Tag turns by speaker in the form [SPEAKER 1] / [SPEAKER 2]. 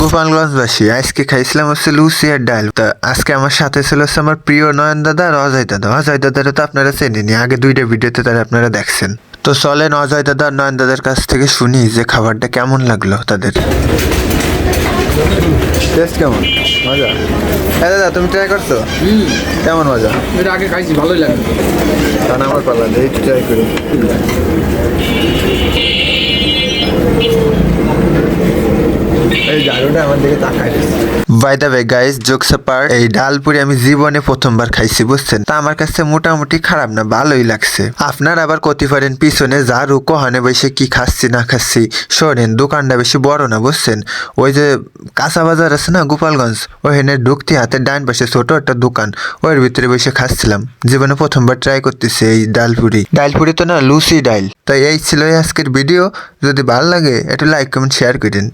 [SPEAKER 1] গোপালগঞ্জবাসী আজকে খাইছিলাম হচ্ছে লুচি আর ডাল। তা আজকে আমার সাথে ছিল হচ্ছে আমার প্রিয় নয়ন দাদা আর অজয় দাদা। অজয় দাদারা তো আপনারা চেনেনি, আগে দুইটা ভিডিওতে তারা আপনারা দেখছেন। তো চলেন অজয় দাদা আর নয়ন দাদার কাছ থেকে শুনি যে খাবারটা কেমন লাগলো তাদের। টেস্ট কেমন? মজা? হ্যাঁ দাদা, তুমি ট্রাই করছো? কেমন মজা?
[SPEAKER 2] এটা আগে খাইছি, ভালোই লাগে।
[SPEAKER 1] কারণ আমার পালা এই ট্রাই করি। By the way guys, jokes apart, এই ডালপুরি আমি জীবনে প্রথমবার খাইছি বুঝছেন। তা আমার কাছে মোটামুটি খারাপ না, ভালোই লাগছে। আপনার আবার কতি পারেন পিছনে যা রুকো হানে বসে কি খাচ্ছি না খাচ্ছি। শোনেন, দোকানটা বেশি বড় না বুঝছেন। ওই যে কাঁচা বাজার আছে না গোপালগঞ্জ, ওইখানে ঢুকতে হাতের ডান পাশে ছোট একটা দোকান, ওর ভিতরে বসে খাচ্ছিলাম। জীবনে প্রথমবার ট্রাই করতেছি এই ডালপুরি। ডালপুরি তো না, লুচি ডাল। তাই এই ছিল আজকের ভিডিও। যদি ভালো লাগে একটু লাইক কমেন্ট শেয়ার করেন।